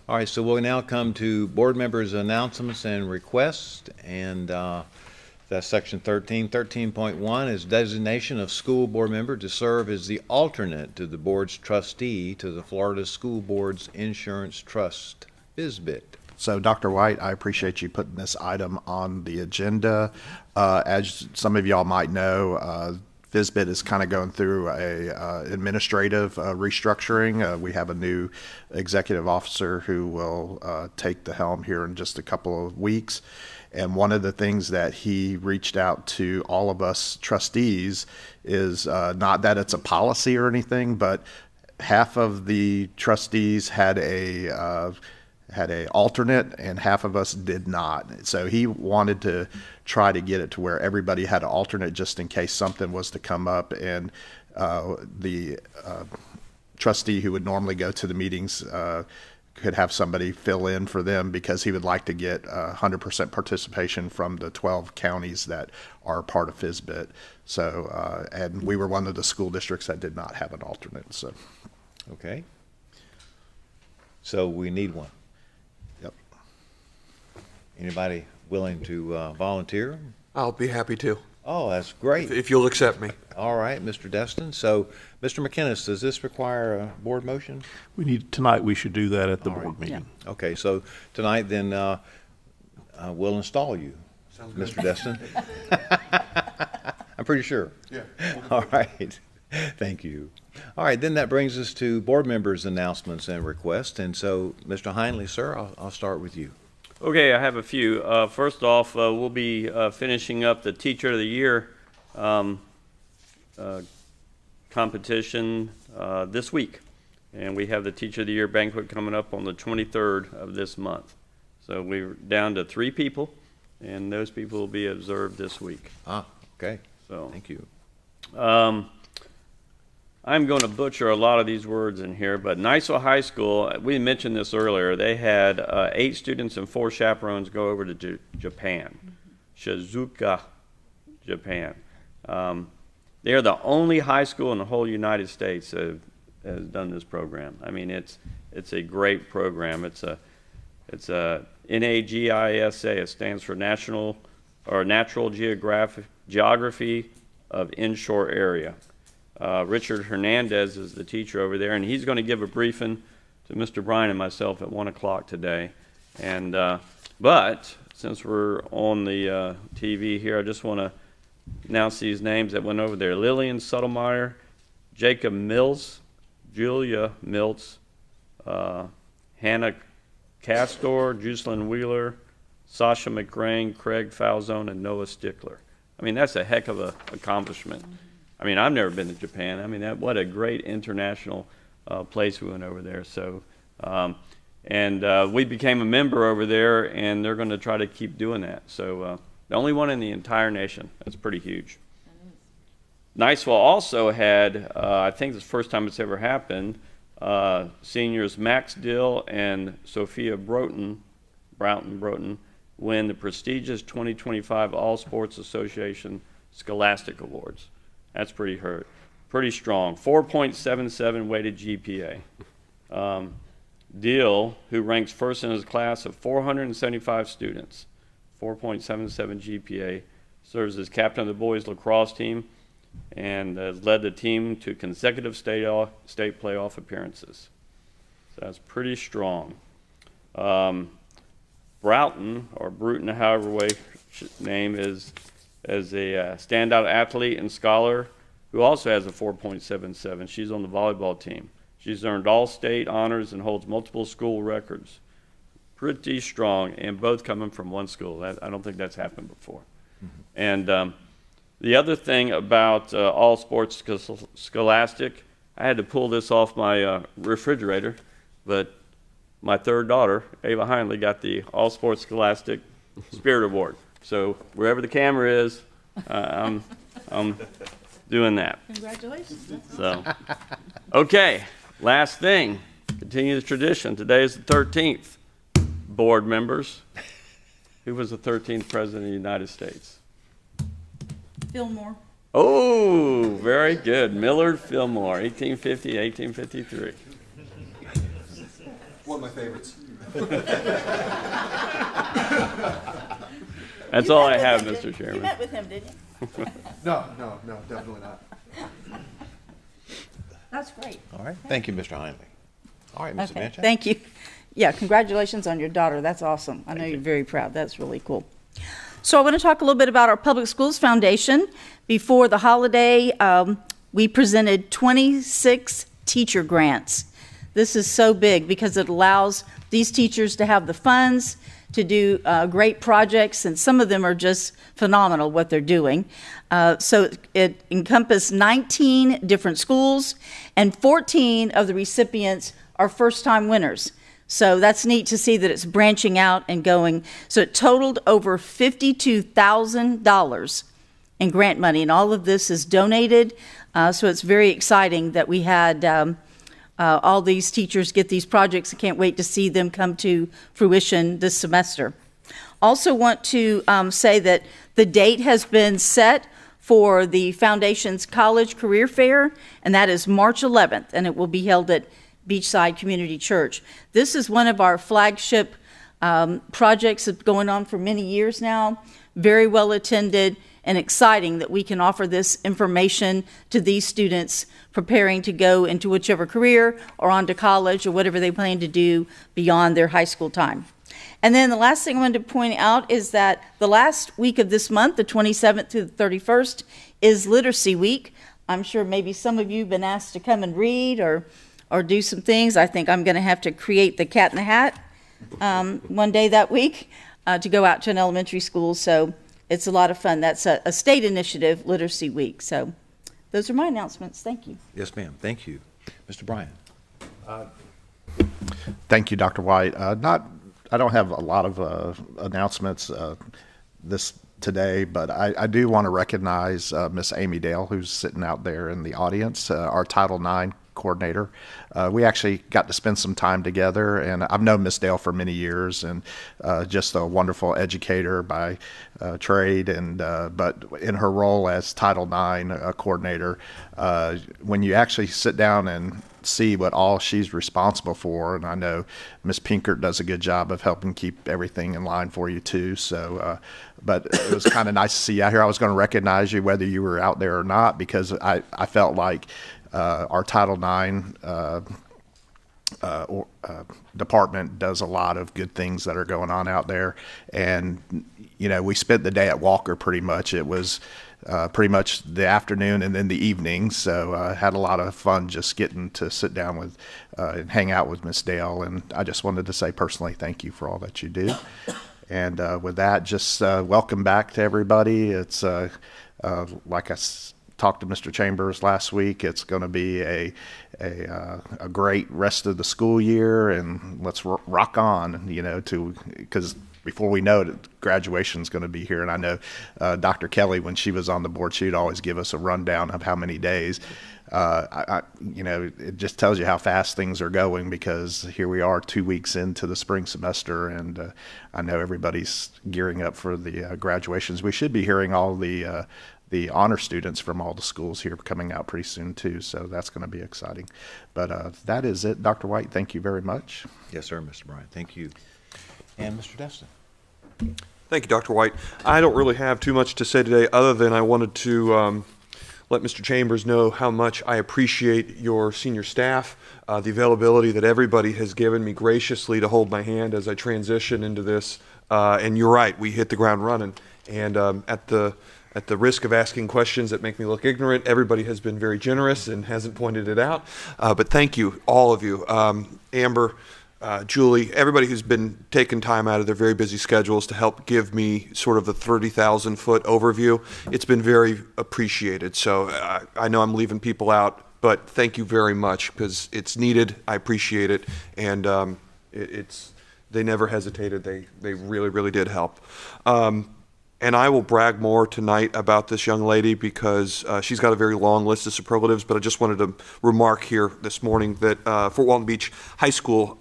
All right, so we'll now come to board members' announcements and requests, and that's section 13. 13.1 is designation of school board member to serve as the alternate to the board's trustee to the Florida School Board's Insurance Trust, FSBIT. So, Dr. White, I appreciate you putting this item on the agenda. As some of y'all might know, FSBIT is kind of going through a administrative restructuring. We have a new executive officer who will take the helm here in just a couple of weeks. And one of the things that he reached out to all of us trustees is not that it's a policy or anything, but half of the trustees had a alternate and half of us did not. So he wanted to try to get it to where everybody had an alternate just in case something was to come up. And the trustee who would normally go to the meetings could have somebody fill in for them because he would like to get 100% participation from the 12 counties that are part of FSBIT. So, and we were one of the school districts that did not have an alternate, so. Okay. So we need one. Yep. Anybody willing to volunteer? I'll be happy to, Oh, that's great. if you'll accept me. All right, Mr. Destin. So, Mr. McInnes, does this require a board motion? Tonight, we should do that at the All right. board meeting. Okay, so tonight then we'll install you, Mr. Destin. I'm pretty sure. Yeah. All right. Thank you. All right, then that brings us to board members' announcements and requests. And so, Mr. Heinley, sir, I'll start with you. Okay, I have a few. First off, we'll be finishing up the Teacher of the Year competition this week. And we have the Teacher of the Year banquet coming up on the 23rd of this month. So we're down to 3 people, and those people will be observed this week. Ah, okay. So, Thank you. I'm going to butcher a lot of these words in here, but Niceville High School, we mentioned this earlier, they had 8 students and 4 chaperones go over to Japan, Shizuoka, Japan. They are the only high school in the whole United States that has done this program. I mean, it's a great program. It's a NAGISA. It stands for Natural Geography of Inshore Area. Richard Hernandez is the teacher over there, and he's going to give a briefing to Mr. Bryan and myself at 1 o'clock today. And but since we're on the TV here, I just want to announce these names that went over there: Lillian Suttlemeyer, Jacob Mills, Julia Miltz, Hannah Castor, Jocelyn Wheeler, Sasha McRae, Craig Falzone, and Noah Stickler. I mean, that's a heck of an accomplishment. I mean, I've never been to Japan. I mean, what a great international place we went over there. So, we became a member over there, and they're going to try to keep doing that. So, the only one in the entire nation. That's pretty huge. Niceville also had, I think it's the first time it's ever happened, seniors Max Dill and Sophia Broughton win the prestigious 2025 All Sports Association Scholastic Awards. That's pretty strong. 4.77 weighted GPA. Dill, who ranks first in his class of 475 students, 4.77 GPA, serves as captain of the boys lacrosse team and has led the team to consecutive state playoff appearances. So that's pretty strong. Broughton, or Bruton, however way name is, as a standout athlete and scholar who also has a 4.77. She's on the volleyball team. She's earned all state honors and holds multiple school records. Pretty strong, and both coming from one school. I don't think that's happened before. Mm-hmm. And the other thing about All Sports Scholastic, I had to pull this off my refrigerator, but my third daughter, Ava Heinley, got the All Sports Scholastic Spirit Award. So wherever the camera is, I'm doing that. Congratulations. So, okay, last thing. Continue the tradition. Today is the 13th. Board members. Who was the 13th president of the United States? Fillmore. Oh, very good. Millard Fillmore, 1850, 1853. One of my favorites. That's all I have, Mr. Chairman. You met with him, didn't you? No, definitely not. That's great. All right. Thank you, Mr. Heinley. All right, Mr. Okay, Vanchek. thank you. Yeah, congratulations on your daughter. That's awesome. I know you're very proud. That's really cool. So I want to talk a little bit about our Public Schools Foundation. Before the holiday, we presented 26 teacher grants. This is so big because it allows these teachers to have the funds to do great projects, and some of them are just phenomenal what they're doing. So it encompassed 19 different schools, and 14 of the recipients are first-time winners. So that's neat to see that it's branching out and going. So it totaled over $52,000 in grant money, and all of this is donated. So it's very exciting that we had all these teachers get these projects. I can't wait to see them come to fruition this semester. Also want to say that the date has been set for the Foundation's College Career Fair, and that is March 11th, and it will be held at Beachside Community Church. This is one of our flagship projects that's going on for many years now, very well attended and exciting that we can offer this information to these students preparing to go into whichever career or on to college or whatever they plan to do beyond their high school time. And then the last thing I wanted to point out is that the last week of this month, the 27th to the 31st, is Literacy Week. I'm sure maybe some of you have been asked to come and read or do some things. I think I'm going to have to create the Cat in the Hat one day that week to go out to an elementary school. So it's a lot of fun. That's a state initiative, Literacy Week. So those are my announcements. Thank you. Yes, ma'am. Thank you. Mr. Bryan. Thank you, Dr. White. I don't have a lot of announcements this today, but I do want to recognize Miss Amy Dale, who's sitting out there in the audience, our Title IX coordinator. We actually got to spend some time together, and I've known Miss Dale for many years, and just a wonderful educator by trade, and but in her role as Title IX coordinator, when you actually sit down and see what all she's responsible for, and I know Miss Pinkert does a good job of helping keep everything in line for you too. So, but it was kind of nice to see you out here. I was going to recognize you whether you were out there or not, because I felt like our Title IX department does a lot of good things that are going on out there. And, you know, we spent the day at Walker pretty much. It was pretty much the afternoon and then the evening. So had a lot of fun just getting to sit down with and hang out with Miss Dale. And I just wanted to say personally thank you for all that you do. And with that, just welcome back to everybody. It's like I talked to Mr. Chambers last week. It's going to be a great rest of the school year, and let's rock on, you know, because before we know it, graduation is going to be here. And I know Dr. Kelly, when she was on the board, she'd always give us a rundown of how many days. You know, it just tells you how fast things are going, because here we are 2 weeks into the spring semester, and I know everybody's gearing up for the graduations. We should be hearing all the honor students from all the schools here coming out pretty soon too, so that's going to be exciting. But that is it. Dr. White, thank you very much. Yes, sir, Mr. Bryan. Thank you. And Mr. Destin. Thank you, Dr. White. I don't really have too much to say today, other than I wanted to let Mr. Chambers know how much I appreciate your senior staff, the availability that everybody has given me graciously to hold my hand as I transition into this. And you're right, we hit the ground running. And at the risk of asking questions that make me look ignorant, everybody has been very generous and hasn't pointed it out. But thank you, all of you. Amber, Julie, everybody who's been taking time out of their very busy schedules to help give me sort of the 30,000-foot overview. It's been very appreciated. So I know I'm leaving people out, but thank you very much, because it's needed. I appreciate it. And they never hesitated. They really, really did help. And I will brag more tonight about this young lady, because she's got a very long list of superlatives, but I just wanted to remark here this morning that Fort Walton Beach High School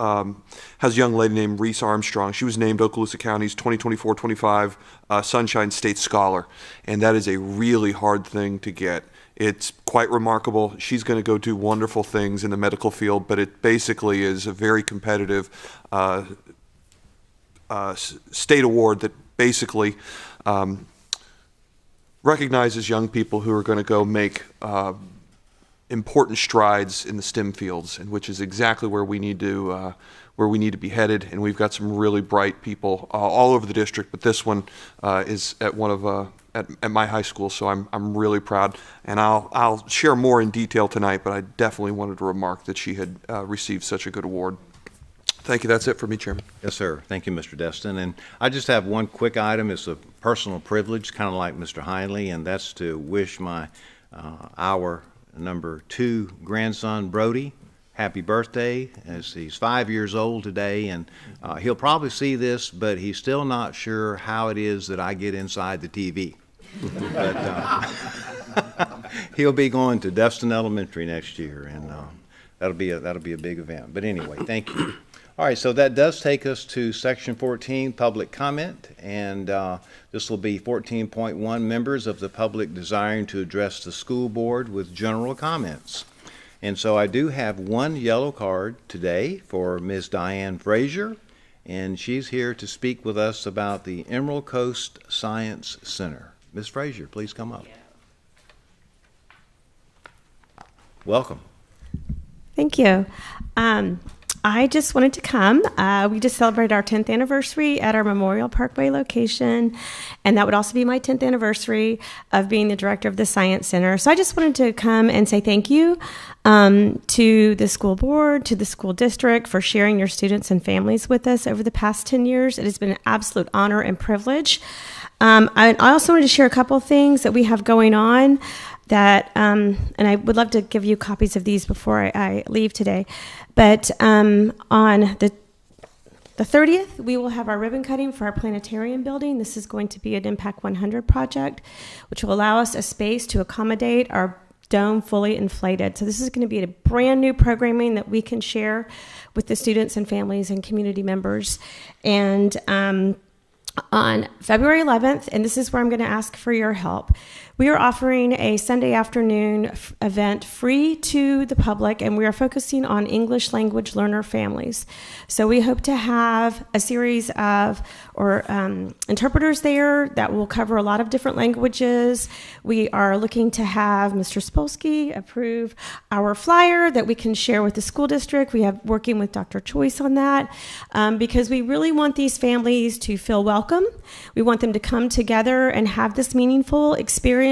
has a young lady named Reese Armstrong. She was named Okaloosa County's 2024-25 Sunshine State Scholar, and that is a really hard thing to get. It's quite remarkable. She's going to go do wonderful things in the medical field, but it basically is a very competitive state award that basically recognizes young people who are going to go make important strides in the STEM fields, and which is exactly where we need to be headed. And we've got some really bright people all over the district, but this one is at one of at my high school, so I'm really proud. And I'll share more in detail tonight, but I definitely wanted to remark that she had received such a good award. Thank you. That's it for me, Chairman. Yes, sir. Thank you, Mr. Destin. And I just have one quick item. It's a personal privilege, kind of like Mr. Heinley, and that's to wish our number 2 grandson, Brody, happy birthday, as he's 5 years old today. And he'll probably see this, but he's still not sure how it is that I get inside the TV. But he'll be going to Destin Elementary next year, and That'll be a big event. But anyway, thank you. All right, so that does take us to section 14, public comment, and this will be 14.1, members of the public desiring to address the school board with general comments. And so I do have one yellow card today for Ms. Diane Frazier, and she's here to speak with us about the Emerald Coast Science Center. Ms. Frazier, please come up. Welcome. Thank you. I just wanted to come. We just celebrated our 10th anniversary at our Memorial Parkway location, and that would also be my 10th anniversary of being the director of the Science Center. So I just wanted to come and say thank you to the school board, to the school district for sharing your students and families with us over the past 10 years. It has been an absolute honor and privilege. I also wanted to share a couple of things that we have going on that, and I would love to give you copies of these before I leave today. But on the 30th, we will have our ribbon cutting for our planetarium building. This is going to be an Impact 100 project, which will allow us a space to accommodate our dome fully inflated. So this is going to be a brand new programming that we can share with the students and families and community members. And on February 11th, and this is where I'm going to ask for your help, we are offering a Sunday afternoon event free to the public, and we are focusing on English language learner families. So we hope to have a series of interpreters there that will cover a lot of different languages. We are looking to have Mr. Spolsky approve our flyer that we can share with the school district. We have working with Dr. Choice on that because we really want these families to feel welcome. We want them to come together and have this meaningful experience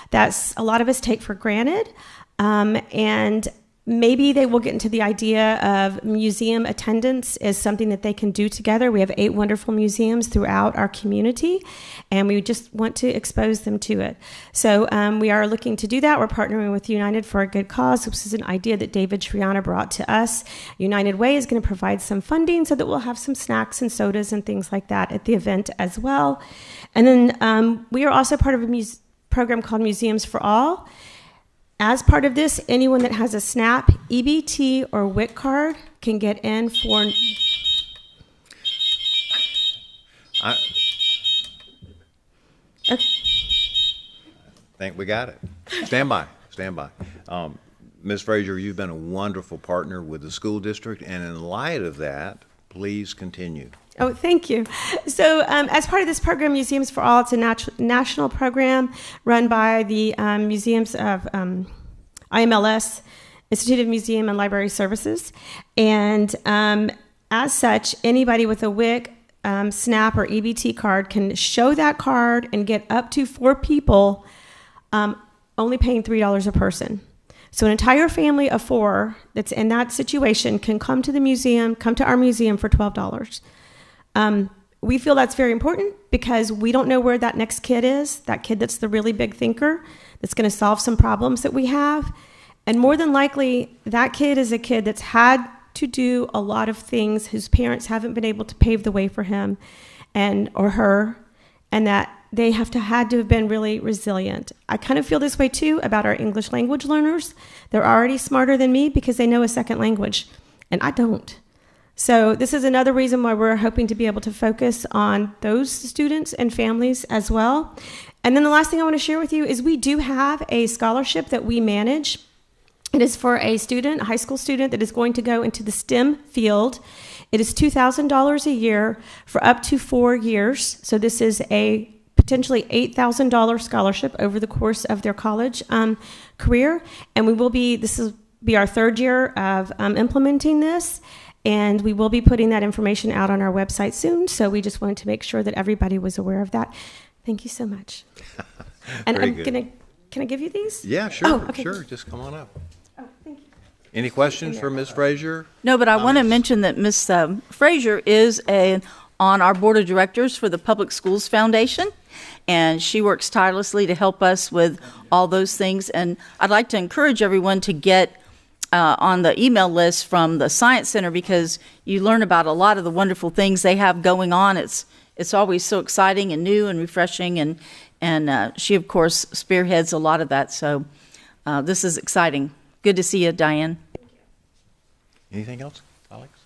that a lot of us take for granted. And maybe they will get into the idea of museum attendance as something that they can do together. We have 8 wonderful museums throughout our community, and we just want to expose them to it. So we are looking to do that. We're partnering with United for a Good Cause. This is an idea that David Triana brought to us. United Way is going to provide some funding so that we'll have some snacks and sodas and things like that at the event as well. And then we are also part of a program called Museums for All. As part of this, anyone that has a SNAP, EBT, or WIC card can get in for... I think we got it. Stand by. Ms. Frazier, you've been a wonderful partner with the school district, and in light of that, please continue. Oh, thank you. So as part of this program, Museums for All, it's a national program run by the Museums of IMLS, Institute of Museum and Library Services. And as such, anybody with a WIC, SNAP, or EBT card can show that card and get up to 4 people only paying $3 a person. So an entire family of 4 that's in that situation can come to the museum, come to our museum for $12. We feel that's very important because we don't know where that next kid is, that kid that's the really big thinker, that's going to solve some problems that we have. And more than likely, that kid is a kid that's had to do a lot of things whose parents haven't been able to pave the way for him and or her, and that they had to have been really resilient. I kind of feel this way too about our English language learners. They're already smarter than me because they know a second language, and I don't. So this is another reason why we're hoping to be able to focus on those students and families as well. And then the last thing I want to share with you is we do have a scholarship that we manage. It is for a student, a high school student, that is going to go into the STEM field. It is $2,000 a year for up to 4 years. So this is a potentially $8,000 scholarship over the course of their college career. And this will be our 3rd year of implementing this. And we will be putting that information out on our website soon. So we just wanted to make sure that everybody was aware of that. Thank you so much. And can I give you these? Yeah, sure. Oh, okay. Sure. Just come on up. Oh, thank you. Any questions for Ms. Frazier? No, but I want to mention that Ms. Frazier is on our board of directors for the Public Schools Foundation, and she works tirelessly to help us with all those things. And I'd like to encourage everyone to get on the email list from the Science Center because you learn about a lot of the wonderful things they have going on. It's always so exciting and new and refreshing, and she, of course, spearheads a lot of that. So this is exciting. Good to see you, Diane. Anything else, colleagues?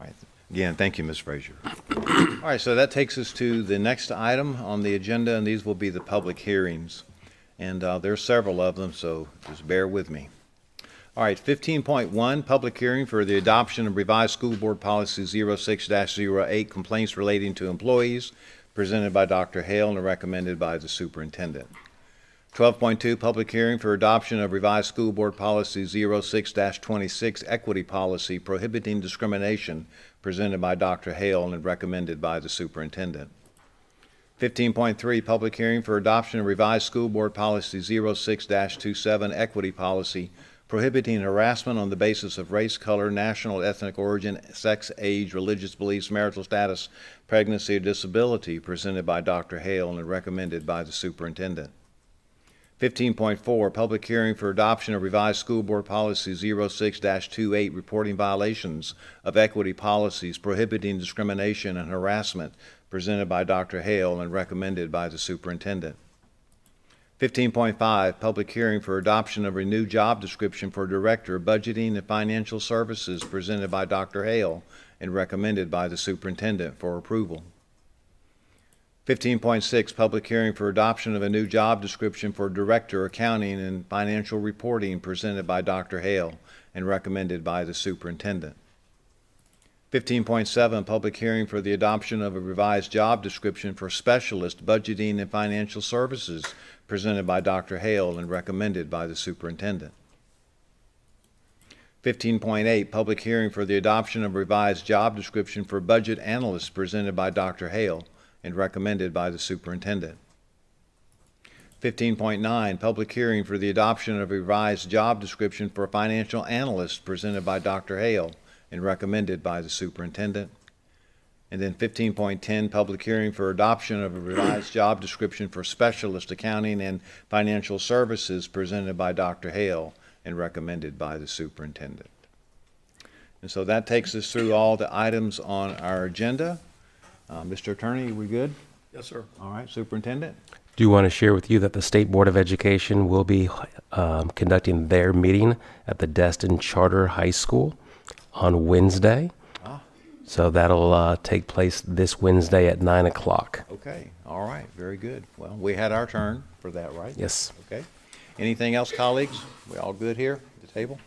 All right. Again, thank you, Ms. Frazier. All right, so that takes us to the next item on the agenda, and these will be the public hearings. And there are several of them, so just bear with me. All right, 15.1, public hearing for the adoption of revised school board policy 06-08, complaints relating to employees, presented by Dr. Hale and recommended by the superintendent. 12.2, public hearing for adoption of revised school board policy 06-26, equity policy prohibiting discrimination, presented by Dr. Hale and recommended by the superintendent. 15.3, public hearing for adoption of revised school board policy 06-27, equity policy prohibiting harassment on the basis of race, color, national, ethnic origin, sex, age, religious beliefs, marital status, pregnancy, or disability, presented by Dr. Hale and recommended by the superintendent. 15.4, public hearing for adoption of revised school board policy 06-28, reporting violations of equity policies prohibiting discrimination and harassment, presented by Dr. Hale and recommended by the superintendent. 15.5, public hearing for adoption of a new job description for Director of Budgeting and Financial Services, presented by Dr. Hale and recommended by the superintendent for approval. 15.6, public hearing for adoption of a new job description for Director, Accounting and Financial Reporting, presented by Dr. Hale and recommended by the superintendent. 15.7, public hearing for the adoption of a revised job description for Specialist, Budgeting and Financial Services, presented by Dr. Hale and recommended by the superintendent. 15.8, public hearing for the adoption of a revised job description for Budget Analyst, presented by Dr. Hale and recommended by the superintendent. 15.9, public hearing for the adoption of a revised job description for Financial Analyst, presented by Dr. Hale and recommended by the superintendent. And then 15.10, public hearing for adoption of a revised job description for Specialist, Accounting and Financial Services, presented by Dr. Hale and recommended by the superintendent. And so that takes us through all the items on our agenda. Mr. Attorney, we good? Yes, sir. All right, Superintendent? Do want to share with you that the State Board of Education will be conducting their meeting at the Destin Charter High School on Wednesday. So that'll take place this Wednesday at 9 o'clock. Okay, all right, very good. Well, we had our turn for that, right? Yes. Okay. Anything else, colleagues? We all good here at the table?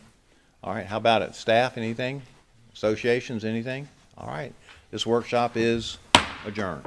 All right, how about it? Staff, anything? Associations, anything? All right, this workshop is adjourned.